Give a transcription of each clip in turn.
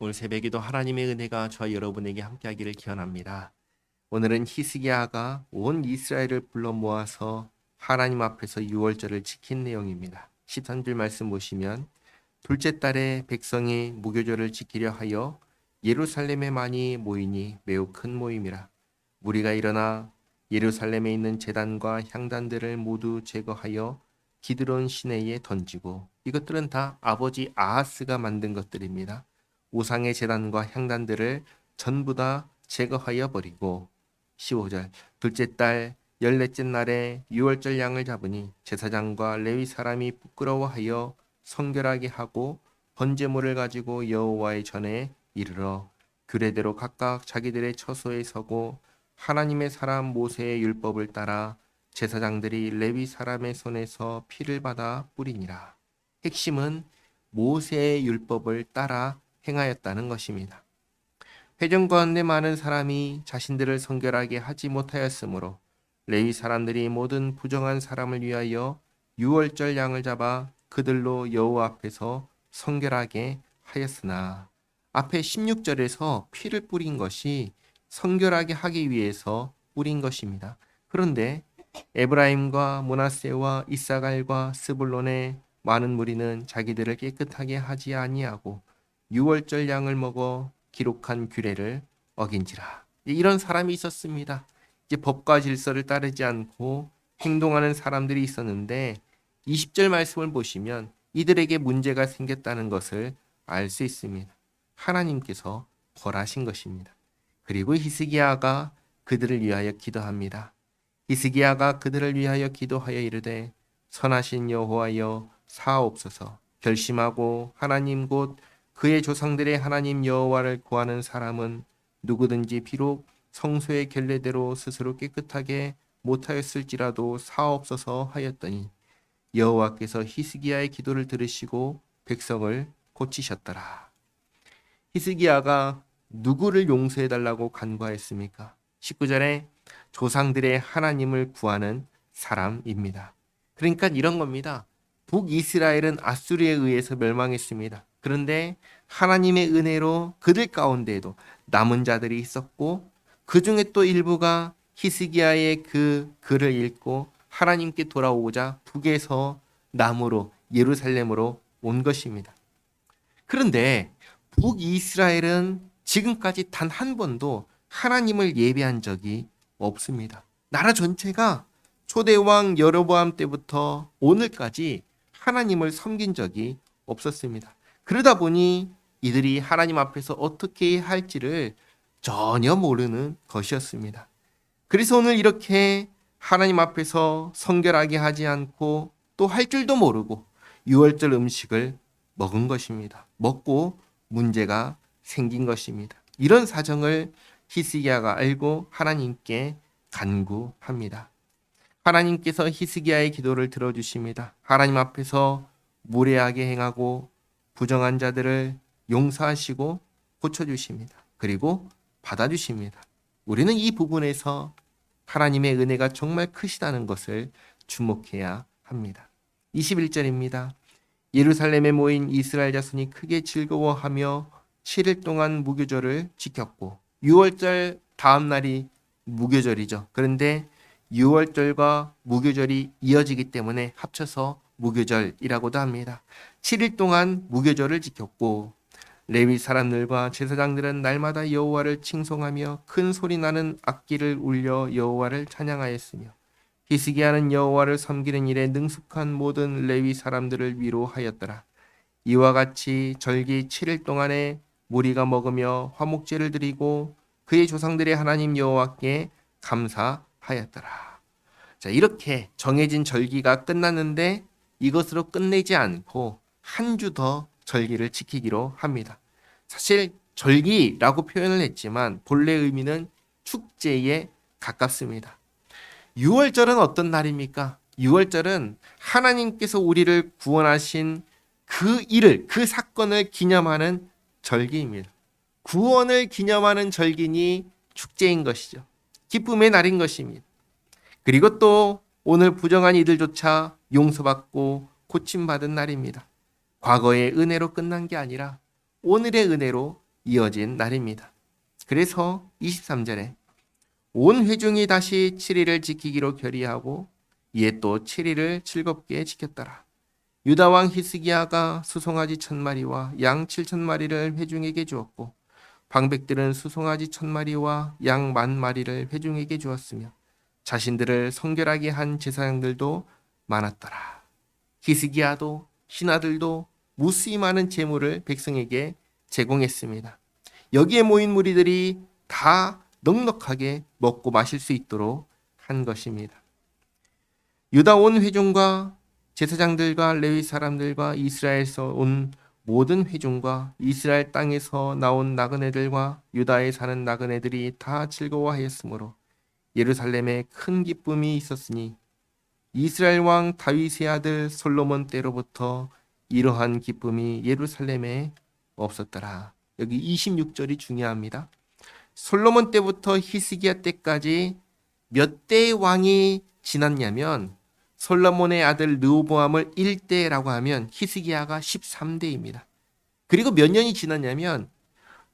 오늘 새벽에도 하나님의 은혜가 저와 여러분에게 함께하기를 기원합니다. 오늘은 히스기야가 온 이스라엘을 불러 모아서 하나님 앞에서 유월절을 지킨 내용입니다. 13절 말씀 보시면 둘째 달에 백성이 무교절을 지키려 하여 예루살렘에 많이 모이니 매우 큰 모임이라. 무리가 일어나 예루살렘에 있는 제단과 향단들을 모두 제거하여 기드론 시내에 던지고, 이것들은 다 아버지 아하스가 만든 것들입니다. 우상의 제단과 향단들을 전부 다 제거하여 버리고, 15절 둘째 달 14째 날에 유월절 양을 잡으니 제사장과 레위 사람이 부끄러워하여 성결하게 하고 번제물을 가지고 여호와의 전에 이르러 규례대로 각각 자기들의 처소에 서고, 하나님의 사람 모세의 율법을 따라 제사장들이 레위 사람의 손에서 피를 받아 뿌리니라. 핵심은 모세의 율법을 따라 행하였다는 것입니다. 회중 가운데 많은 사람이 자신들을 성결하게 하지 못하였으므로 레위 사람들이 모든 부정한 사람을 위하여 유월절 양을 잡아 그들로 여호와 앞에서 성결하게 하였으나, 앞에 16절에서 피를 뿌린 것이 성결하게 하기 위해서 뿌린 것입니다. 그런데 에브라임과 므낫세와 이사갈과 스불론의 많은 무리는 자기들을 깨끗하게 하지 아니하고 유월절 양을 먹어 기록한 규례를 어긴지라. 이런 사람이 있었습니다. 이제 법과 질서를 따르지 않고 행동하는 사람들이 있었는데, 20절 말씀을 보시면 이들에게 문제가 생겼다는 것을 알 수 있습니다. 하나님께서 벌하신 것입니다. 그리고 히스기야가 그들을 위하여 기도합니다. 히스기야가 그들을 위하여 기도하여 이르되, 선하신 여호와여 사옵소서. 결심하고 하나님 곧 그의 조상들의 하나님 여호와를 구하는 사람은 누구든지 비록 성소의 결례대로 스스로 깨끗하게 못하였을지라도 사옵소서 하였더니, 여호와께서 히스기야의 기도를 들으시고 백성을 고치셨더라. 히스기야가 누구를 용서해달라고 간구하였습니까? 19절에 조상들의 하나님을 구하는 사람입니다. 그러니까 이런 겁니다. 북이스라엘은 아수르에 의해서 멸망했습니다. 그런데 하나님의 은혜로 그들 가운데에도 남은 자들이 있었고, 그 중에 또 일부가 히스기야의 그 글을 읽고 하나님께 돌아오고자 북에서 남으로 예루살렘으로 온 것입니다. 그런데 북이스라엘은 지금까지 단 한 번도 하나님을 예배한 적이 없습니다. 나라 전체가 초대왕 여로보암 때부터 오늘까지 하나님을 섬긴 적이 없었습니다. 그러다 보니 이들이 하나님 앞에서 어떻게 할지를 전혀 모르는 것이었습니다. 그래서 오늘 이렇게 하나님 앞에서 성결하게 하지 않고 또 할 줄도 모르고 유월절 음식을 먹은 것입니다. 먹고 문제가 생긴 것입니다. 이런 사정을 히스기야가 알고 하나님께 간구합니다. 하나님께서 히스기야의 기도를 들어주십니다. 하나님 앞에서 무례하게 행하고 부정한 자들을 용서하시고 고쳐주십니다. 그리고 받아주십니다. 우리는 이 부분에서 하나님의 은혜가 정말 크시다는 것을 주목해야 합니다. 21절입니다. 예루살렘에 모인 이스라엘 자손이 크게 즐거워하며 7일 동안 무교절을 지켰고, 6월절 다음 날이 무교절이죠. 그런데 6월절과 무교절이 이어지기 때문에 합쳐서 무교절이라고도 합니다. 7일 동안 무교절을 지켰고, 레위 사람들과 제사장들은 날마다 여호와를 칭송하며 큰 소리 나는 악기를 울려 여호와를 찬양하였으며, 히스기야는 여호와를 섬기는 일에 능숙한 모든 레위 사람들을 위로하였더라. 이와 같이 절기 7일 동안에 무리가 먹으며 화목제를 드리고 그의 조상들의 하나님 여호와께 감사하였더라. 자, 이렇게 정해진 절기가 끝났는데 이것으로 끝내지 않고 한 주 더 절기를 지키기로 합니다. 사실 절기라고 표현을 했지만 본래 의미는 축제에 가깝습니다. 6월절은 어떤 날입니까? 6월절은 하나님께서 우리를 구원하신 그 일을, 그 사건을 기념하는 절기입니다. 구원을 기념하는 절기니 축제인 것이죠. 기쁨의 날인 것입니다. 그리고 또 오늘 부정한 이들조차 용서받고 고침받은 날입니다. 과거의 은혜로 끝난 게 아니라 오늘의 은혜로 이어진 날입니다. 그래서 23절에 온 회중이 다시 7일을 지키기로 결의하고 이에 또 7일을 즐겁게 지켰더라. 유다 왕 히스기야가 수송아지 1,000마리와 양 7,000마리를 회중에게 주었고 방백들은 수송아지 1,000마리와 양 10,000마리를 회중에게 주었으며 자신들을 성결하게 한 제사장들도 많았더라. 히스기야도 신하들도 무수히 많은 재물을 백성에게 제공했습니다. 여기에 모인 무리들이 다 넉넉하게 먹고 마실 수 있도록 한 것입니다. 유다 온 회중과 제사장들과 레위 사람들과 이스라엘에서 온 모든 회중과 이스라엘 땅에서 나온 나그네들과 유다에 사는 나그네들이 다 즐거워하였으므로 예루살렘에 큰 기쁨이 있었으니 이스라엘 왕 다윗의 아들 솔로몬 때로부터 이러한 기쁨이 예루살렘에 없었더라. 여기 26절이 중요합니다. 솔로몬 때부터 히스기야 때까지 몇 대의 왕이 지났냐면 솔로몬의 아들 르호보암을 1대라고 하면 히스기야가 13대입니다. 그리고 몇 년이 지났냐면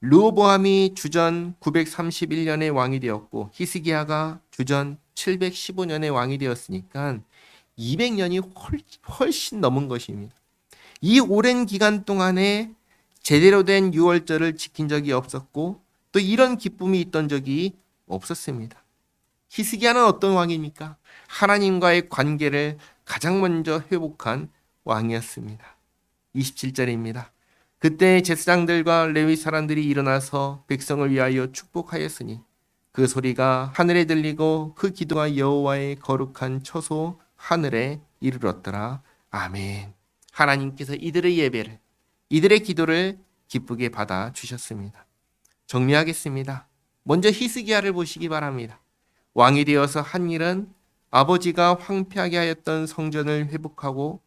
르호보암이 주전 931년에 왕이 되었고 히스기야가 주전 715년에 왕이 되었으니까 200년이 훨씬 넘은 것입니다. 이 오랜 기간 동안에 제대로 된 유월절을 지킨 적이 없었고 또 이런 기쁨이 있던 적이 없었습니다. 히스기야는 어떤 왕입니까? 하나님과의 관계를 가장 먼저 회복한 왕이었습니다. 27절입니다. 그때 제사장들과 레위 사람들이 일어나서 백성을 위하여 축복하였으니 그 소리가 하늘에 들리고 그 기도가 여호와의 거룩한 처소 하늘에 이르렀더라. 아멘. 하나님께서 이들의 예배를, 이들의 기도를 기쁘게 받아 주셨습니다. 정리하겠습니다. 먼저 히스기야를 보시기 바랍니다. 왕이 되어서 한 일은 아버지가 황폐하게 하였던 성전을 회복하고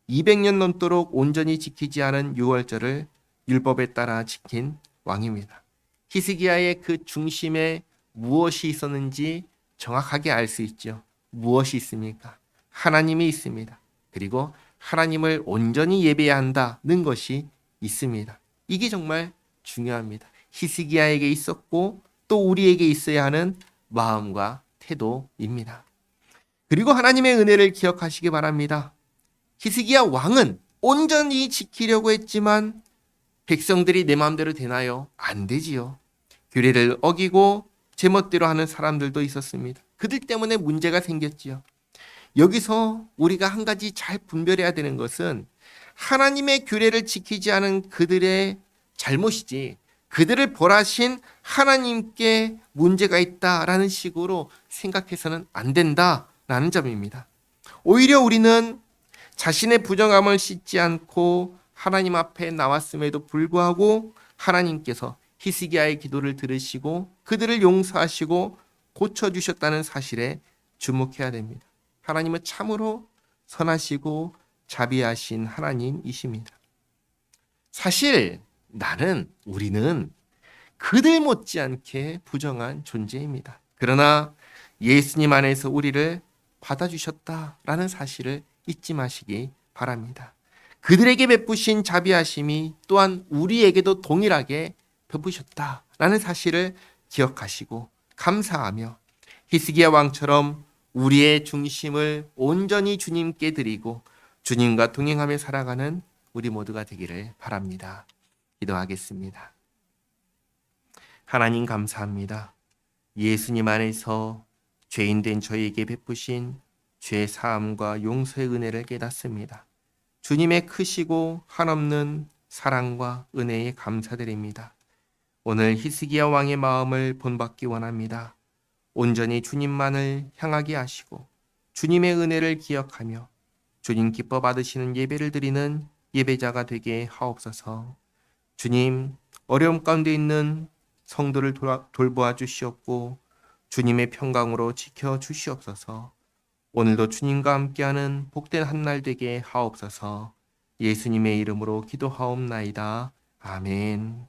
200년 넘도록 온전히 지키지 않은 유월절을 율법에 따라 지킨 왕입니다. 히스기야의 그 중심에 무엇이 있었는지 정확하게 알 수 있죠. 무엇이 있습니까? 하나님이 있습니다. 그리고 하나님을 온전히 예배해야 한다는 것이 있습니다. 이게 정말 중요합니다. 히스기야에게 있었고 또 우리에게 있어야 하는 마음과 태도입니다. 그리고 하나님의 은혜를 기억하시기 바랍니다. 히스기야 왕은 온전히 지키려고 했지만 백성들이 내 마음대로 되나요? 안 되지요. 규례를 어기고 제멋대로 하는 사람들도 있었습니다. 그들 때문에 문제가 생겼지요. 여기서 우리가 한 가지 잘 분별해야 되는 것은 하나님의 규례를 지키지 않은 그들의 잘못이지 그들을 벌하신 하나님께 문제가 있다라는 식으로 생각해서는 안 된다라는 점입니다. 오히려 우리는 자신의 부정함을 씻지 않고 하나님 앞에 나왔음에도 불구하고 하나님께서 히스기야의 기도를 들으시고 그들을 용서하시고 고쳐주셨다는 사실에 주목해야 됩니다. 하나님은 참으로 선하시고 자비하신 하나님이십니다. 사실 우리는 그들 못지않게 부정한 존재입니다. 그러나 예수님 안에서 우리를 받아주셨다라는 사실을 잊지 마시기 바랍니다. 그들에게 베푸신 자비하심이 또한 우리에게도 동일하게 베푸셨다라는 사실을 기억하시고 감사하며 히스기야 왕처럼 우리의 중심을 온전히 주님께 드리고 주님과 동행하며 살아가는 우리 모두가 되기를 바랍니다. 기도하겠습니다. 하나님 감사합니다. 예수님 안에서 죄인된 저에게 베푸신 죄 사함과 용서의 은혜를 깨닫습니다. 주님의 크시고 한없는 사랑과 은혜에 감사드립니다. 오늘 히스기야 왕의 마음을 본받기 원합니다. 온전히 주님만을 향하게 하시고 주님의 은혜를 기억하며 주님 기뻐 받으시는 예배를 드리는 예배자가 되게 하옵소서. 주님, 어려움 가운데 있는 성도를 돌보아 주시옵고 주님의 평강으로 지켜 주시옵소서. 오늘도 주님과 함께하는 복된 한날 되게 하옵소서. 예수님의 이름으로 기도하옵나이다. 아멘.